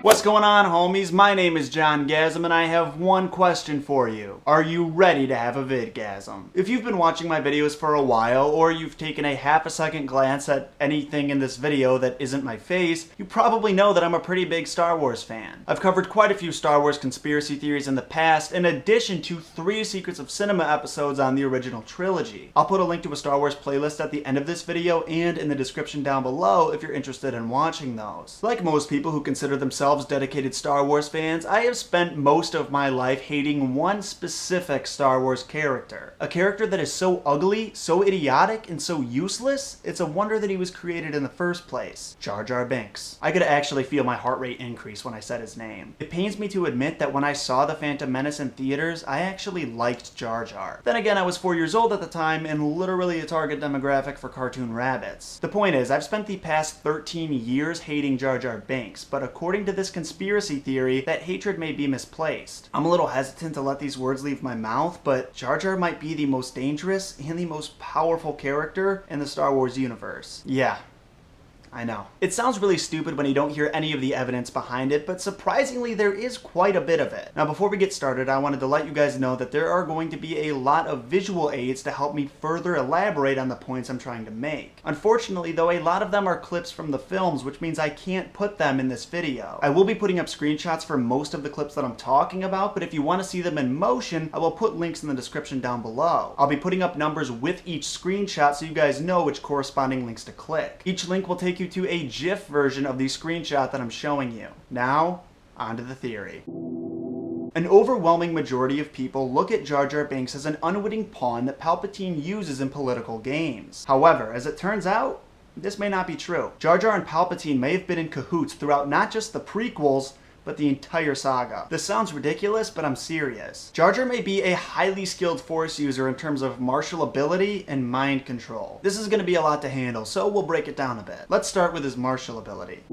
What's going on, homies? My name is TheJongasm and I have one question for you. Are you ready to have a vidgasm? If you've been watching my videos for a while, or you've taken a half a second glance at anything in this video that isn't my face, you probably know that I'm a pretty big Star Wars fan. I've covered quite a few Star Wars conspiracy theories in the past, in addition to 3 Secrets of Cinema episodes on the original trilogy. I'll put a link to a Star Wars playlist at the end of this video and in the description down below if you're interested in watching those. Like most people who consider themselves dedicated Star Wars fans, I have spent most of my life hating one specific Star Wars character. A character that is so ugly, so idiotic, and so useless, it's a wonder that he was created in the first place. Jar Jar Binks. I could actually feel my heart rate increase when I said his name. It pains me to admit that when I saw The Phantom Menace in theaters, I actually liked Jar Jar. Then again, I was 4 years old at the time and literally a target demographic for cartoon rabbits. The point is, I've spent the past 13 years hating Jar Jar Binks, but according to this conspiracy theory, that hatred may be misplaced. I'm a little hesitant to let these words leave my mouth, but Jar Jar might be the most dangerous and the most powerful character in the Star Wars universe. Yeah. I know. It sounds really stupid when you don't hear any of the evidence behind it, but surprisingly there is quite a bit of it. Now before we get started, I wanted to let you guys know that there are going to be a lot of visual aids to help me further elaborate on the points I'm trying to make. Unfortunately though, a lot of them are clips from the films, which means I can't put them in this video. I will be putting up screenshots for most of the clips that I'm talking about, but if you want to see them in motion, I will put links in the description down below. I'll be putting up numbers with each screenshot so you guys know which corresponding links to click. Each link will take you to a GIF version of the screenshot that I'm showing you. Now, onto the theory. An overwhelming majority of people look at Jar Jar Binks as an unwitting pawn that Palpatine uses in political games. However, as it turns out, this may not be true. Jar Jar and Palpatine may have been in cahoots throughout not just the prequels, but the entire saga. This sounds ridiculous, but I'm serious. Jar Jar may be a highly skilled Force user in terms of martial ability and mind control. This is going to be a lot to handle, so we'll break it down a bit. Let's start with his martial ability.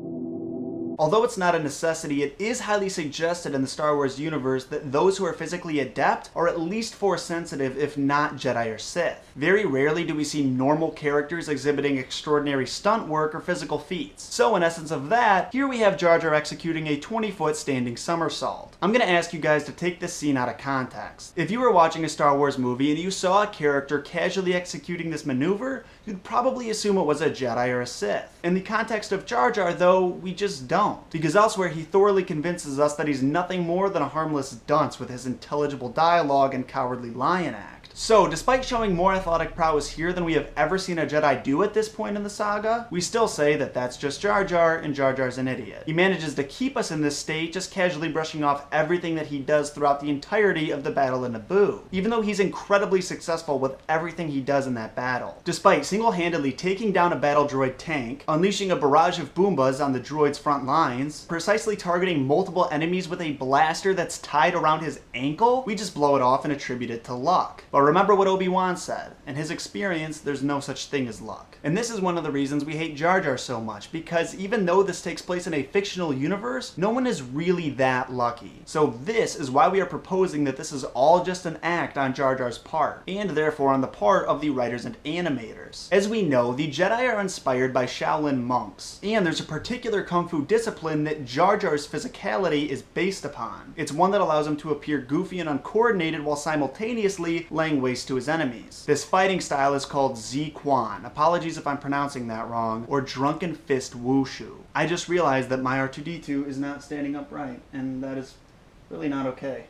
Although it's not a necessity, it is highly suggested in the Star Wars universe that those who are physically adept are at least Force sensitive, if not Jedi or Sith. Very rarely do we see normal characters exhibiting extraordinary stunt work or physical feats. So in essence of that, here we have Jar Jar executing a 20-foot standing somersault. I'm gonna ask you guys to take this scene out of context. If you were watching a Star Wars movie and you saw a character casually executing this maneuver, you'd probably assume it was a Jedi or a Sith. In the context of Jar Jar though, we just don't. Because elsewhere he thoroughly convinces us that he's nothing more than a harmless dunce with his intelligible dialogue and cowardly lion act. So, despite showing more athletic prowess here than we have ever seen a Jedi do at this point in the saga, we still say that that's just Jar Jar and Jar Jar's an idiot. He manages to keep us in this state, just casually brushing off everything that he does throughout the entirety of the battle in Naboo, even though he's incredibly successful with everything he does in that battle. Despite single-handedly taking down a battle droid tank, unleashing a barrage of Boombas on the droid's front lines, precisely targeting multiple enemies with a blaster that's tied around his ankle, we just blow it off and attribute it to luck. But remember what Obi-Wan said. In his experience, there's no such thing as luck. And this is one of the reasons we hate Jar Jar so much, because even though this takes place in a fictional universe, no one is really that lucky. So this is why we are proposing that this is all just an act on Jar Jar's part, and therefore on the part of the writers and animators. As we know, the Jedi are inspired by Shaolin monks, and there's a particular kung fu discipline that Jar Jar's physicality is based upon. It's one that allows him to appear goofy and uncoordinated while simultaneously laying waste to his enemies. This fighting style is called Z-Quan. Apologies if I'm pronouncing that wrong, or Drunken Fist Wushu. I just realized that my R2-D2 is not standing upright, and that is really not okay.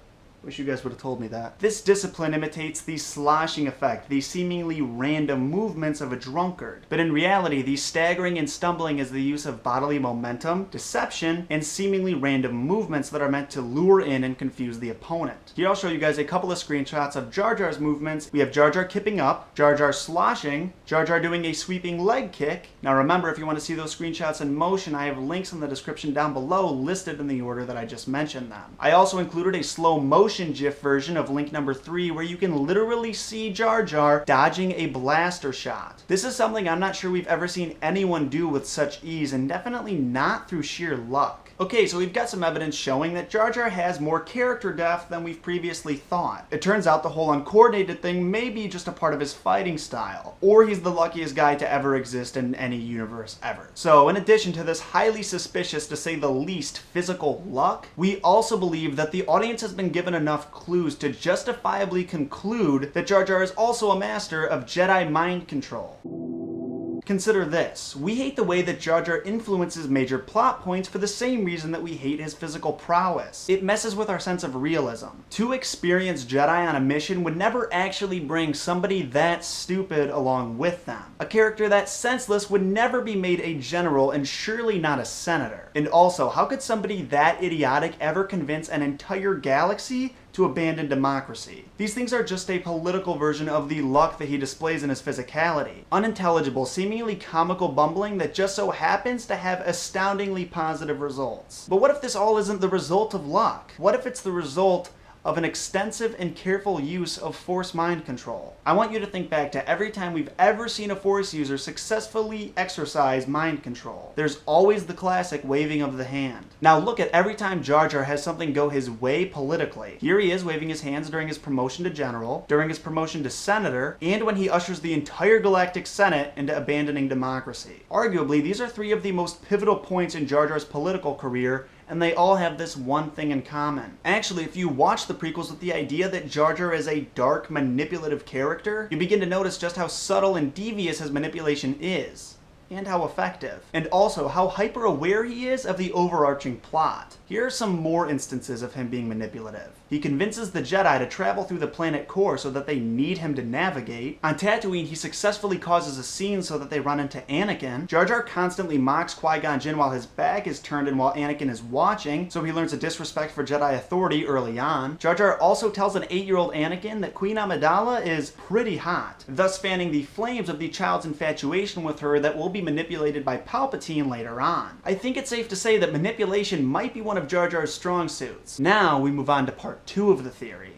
Wish you guys would have told me that. This discipline imitates the sloshing effect, the seemingly random movements of a drunkard. But in reality, the staggering and stumbling is the use of bodily momentum, deception, and seemingly random movements that are meant to lure in and confuse the opponent. Here I'll show you guys a couple of screenshots of Jar Jar's movements. We have Jar Jar kipping up, Jar Jar sloshing, Jar Jar doing a sweeping leg kick. Now remember, if you want to see those screenshots in motion, I have links in the description down below listed in the order that I just mentioned them. I also included a slow motion GIF version of link number 3 where you can literally see Jar Jar dodging a blaster shot. This is something I'm not sure we've ever seen anyone do with such ease, and definitely not through sheer luck. Okay, so we've got some evidence showing that Jar Jar has more character depth than we've previously thought. It turns out the whole uncoordinated thing may be just a part of his fighting style, or he's the luckiest guy to ever exist in any universe ever. So in addition to this highly suspicious, to say the least, physical luck, we also believe that the audience has been given enough clues to justifiably conclude that Jar Jar is also a master of Jedi mind control. Consider this. We hate the way that Jar Jar influences major plot points for the same reason that we hate his physical prowess. It messes with our sense of realism. Two experienced Jedi on a mission would never actually bring somebody that stupid along with them. A character that senseless would never be made a general and surely not a senator. And also, how could somebody that idiotic ever convince an entire galaxy to abandon democracy? These things are just a political version of the luck that he displays in his physicality. Unintelligible, seemingly comical bumbling that just so happens to have astoundingly positive results. But what if this all isn't the result of luck? What if it's the result of an extensive and careful use of Force mind control? I want you to think back to every time we've ever seen a Force user successfully exercise mind control. There's always the classic waving of the hand. Now look at every time Jar Jar has something go his way politically. Here he is waving his hands during his promotion to general, during his promotion to senator, and when he ushers the entire galactic senate into abandoning democracy. Arguably, these are three of the most pivotal points in Jar Jar's political career, and they all have this one thing in common. Actually, if you watch the prequels with the idea that Jar Jar is a dark, manipulative character, you begin to notice just how subtle and devious his manipulation is, and how effective. And also, how hyper-aware he is of the overarching plot. Here are some more instances of him being manipulative. He convinces the Jedi to travel through the planet core so that they need him to navigate. On Tatooine, he successfully causes a scene so that they run into Anakin. Jar Jar constantly mocks Qui-Gon Jinn while his back is turned and while Anakin is watching, so he learns a disrespect for Jedi authority early on. Jar Jar also tells an 8-year-old Anakin that Queen Amidala is pretty hot, thus fanning the flames of the child's infatuation with her that will be manipulated by Palpatine later on. I think it's safe to say that manipulation might be one of Jar Jar's strong suits. Now we move on to part 2 of the theory.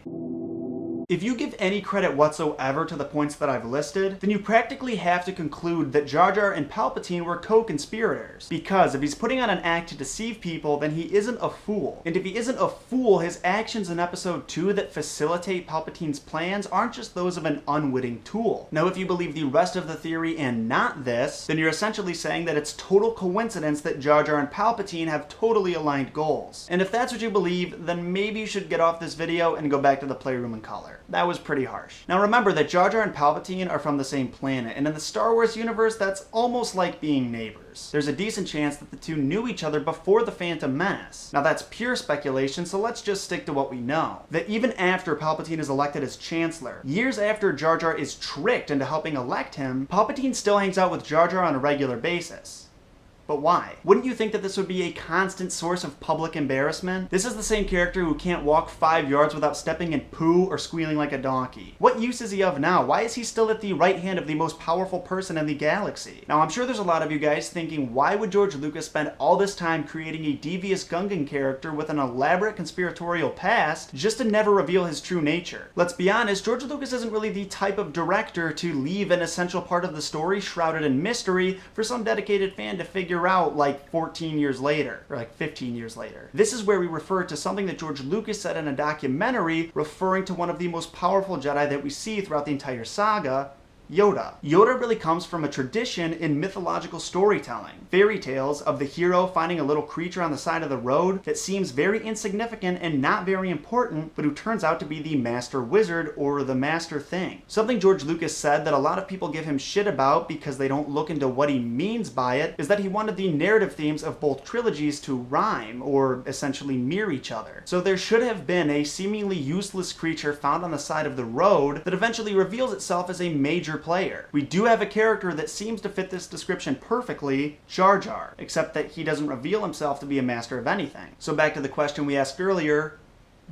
If you give any credit whatsoever to the points that I've listed, then you practically have to conclude that Jar Jar and Palpatine were co-conspirators. Because if he's putting on an act to deceive people, then he isn't a fool. And if he isn't a fool, his actions in episode 2 that facilitate Palpatine's plans aren't just those of an unwitting tool. Now, if you believe the rest of the theory and not this, then you're essentially saying that it's total coincidence that Jar Jar and Palpatine have totally aligned goals. And if that's what you believe, then maybe you should get off this video and go back to the playroom in color. That was pretty harsh. Now remember that Jar Jar and Palpatine are from the same planet, and in the Star Wars universe, that's almost like being neighbors. There's a decent chance that the two knew each other before the Phantom Menace. Now that's pure speculation, so let's just stick to what we know. That even after Palpatine is elected as Chancellor, years after Jar Jar is tricked into helping elect him, Palpatine still hangs out with Jar Jar on a regular basis. But why? Wouldn't you think that this would be a constant source of public embarrassment? This is the same character who can't walk 5 yards without stepping in poo or squealing like a donkey. What use is he of now? Why is he still at the right hand of the most powerful person in the galaxy? Now, I'm sure there's a lot of you guys thinking, why would George Lucas spend all this time creating a devious Gungan character with an elaborate conspiratorial past just to never reveal his true nature? Let's be honest, George Lucas isn't really the type of director to leave an essential part of the story shrouded in mystery for some dedicated fan to figure out like 14 years later, or like 15 years later. This is where we refer to something that George Lucas said in a documentary referring to one of the most powerful Jedi that we see throughout the entire saga, Yoda. Yoda really comes from a tradition in mythological storytelling. Fairy tales of the hero finding a little creature on the side of the road that seems very insignificant and not very important, but who turns out to be the master wizard or the master thing. Something George Lucas said that a lot of people give him shit about because they don't look into what he means by it is that he wanted the narrative themes of both trilogies to rhyme or essentially mirror each other. So there should have been a seemingly useless creature found on the side of the road that eventually reveals itself as a major player. We do have a character that seems to fit this description perfectly, Jar Jar, except that he doesn't reveal himself to be a master of anything. So back to the question we asked earlier,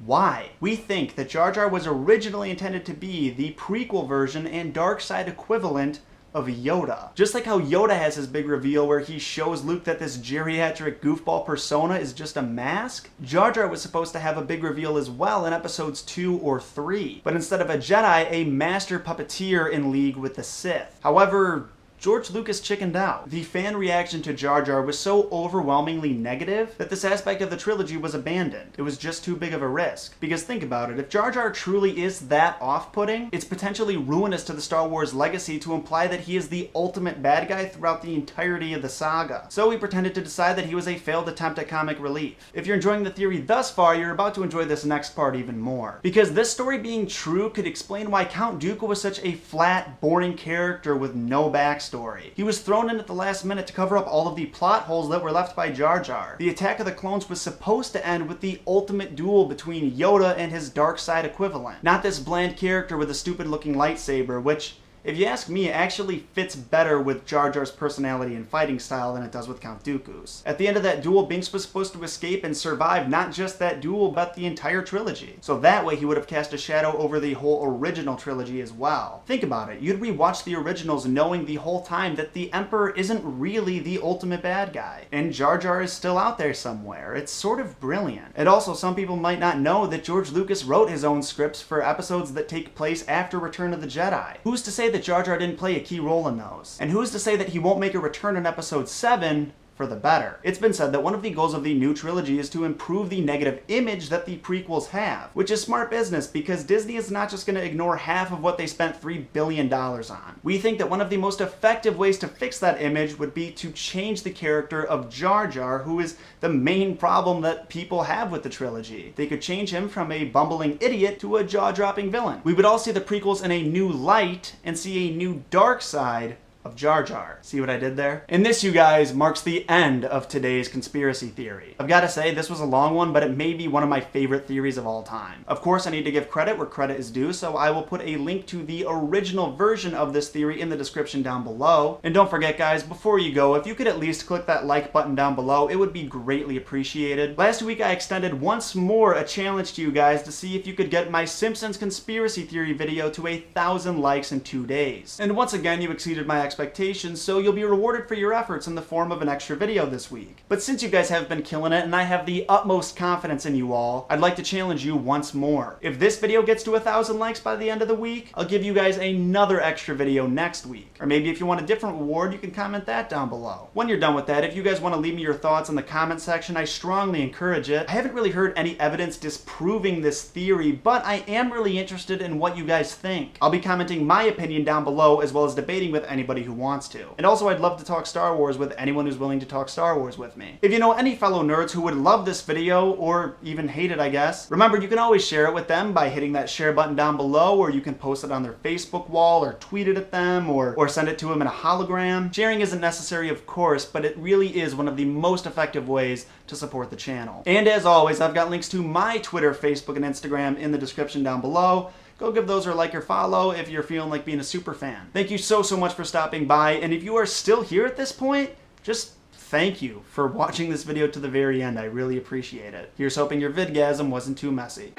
why? We think that Jar Jar was originally intended to be the prequel version and dark side equivalent of Yoda. Just like how Yoda has his big reveal where he shows Luke that this geriatric goofball persona is just a mask, Jar Jar was supposed to have a big reveal as well in episodes 2 or 3. But instead of a Jedi, a master puppeteer in league with the Sith. However, George Lucas chickened out. The fan reaction to Jar Jar was so overwhelmingly negative that this aspect of the trilogy was abandoned. It was just too big of a risk. Because think about it, if Jar Jar truly is that off-putting, it's potentially ruinous to the Star Wars legacy to imply that he is the ultimate bad guy throughout the entirety of the saga. So we pretended to decide that he was a failed attempt at comic relief. If you're enjoying the theory thus far, you're about to enjoy this next part even more. Because this story being true could explain why Count Dooku was such a flat, boring character with no backstory. He was thrown in at the last minute to cover up all of the plot holes that were left by Jar Jar. The Attack of the Clones was supposed to end with the ultimate duel between Yoda and his dark side equivalent. Not this bland character with a stupid looking lightsaber, which, if you ask me, it actually fits better with Jar Jar's personality and fighting style than it does with Count Dooku's. At the end of that duel, Binks was supposed to escape and survive not just that duel, but the entire trilogy. So that way he would have cast a shadow over the whole original trilogy as well. Think about it, you'd rewatch the originals knowing the whole time that the Emperor isn't really the ultimate bad guy, and Jar Jar is still out there somewhere. It's sort of brilliant. And also, some people might not know that George Lucas wrote his own scripts for episodes that take place after Return of the Jedi. Who's to say that Jar Jar didn't play a key role in those? And who's to say that he won't make a return in episode 7 for the better? It's been said that one of the goals of the new trilogy is to improve the negative image that the prequels have, which is smart business because Disney is not just going to ignore half of what they spent $3 billion on. We think that one of the most effective ways to fix that image would be to change the character of Jar Jar, who is the main problem that people have with the trilogy. They could change him from a bumbling idiot to a jaw-dropping villain. We would all see the prequels in a new light and see a new dark side of Jar Jar. See what I did there? And this, you guys, marks the end of today's conspiracy theory. I've got to say, this was a long one, but it may be one of my favorite theories of all time. Of course, I need to give credit where credit is due, so I will put a link to the original version of this theory in the description down below. And don't forget, guys, before you go, if you could at least click that like button down below, it would be greatly appreciated. Last week, I extended once more a challenge to you guys to see if you could get my Simpsons conspiracy theory video to 1,000 likes in 2 days. And once again, you exceeded my expectations, so you'll be rewarded for your efforts in the form of an extra video this week. But since you guys have been killing it and I have the utmost confidence in you all, I'd like to challenge you once more. If this video gets to 1,000 likes by the end of the week, I'll give you guys another extra video next week. Or maybe if you want a different reward, you can comment that down below. When you're done with that, if you guys want to leave me your thoughts in the comment section, I strongly encourage it. I haven't really heard any evidence disproving this theory, but I am really interested in what you guys think. I'll be commenting my opinion down below as well as debating with anybody who wants to. And also, I'd love to talk Star Wars with anyone who's willing to talk Star Wars with me. If you know any fellow nerds who would love this video, or even hate it, I guess, remember, you can always share it with them by hitting that share button down below, or you can post it on their Facebook wall, or tweet it at them, or send it to them in a hologram. Sharing isn't necessary, of course, but it really is one of the most effective ways to support the channel. And as always, I've got links to my Twitter, Facebook, and Instagram in the description down below. Go give those a like or follow if you're feeling like being a super fan. Thank you so much for stopping by, and if you are still here at this point, just thank you for watching this video to the very end. I really appreciate it. Here's hoping your vidgasm wasn't too messy.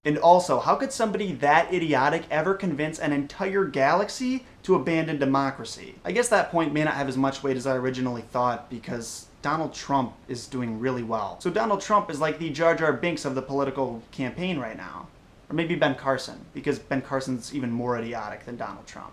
And also, how could somebody that idiotic ever convince an entire galaxy to abandon democracy? I guess that point may not have as much weight as I originally thought, because Donald Trump is doing really well. So Donald Trump is like the Jar Jar Binks of the political campaign right now. Or maybe Ben Carson, because Ben Carson's even more idiotic than Donald Trump.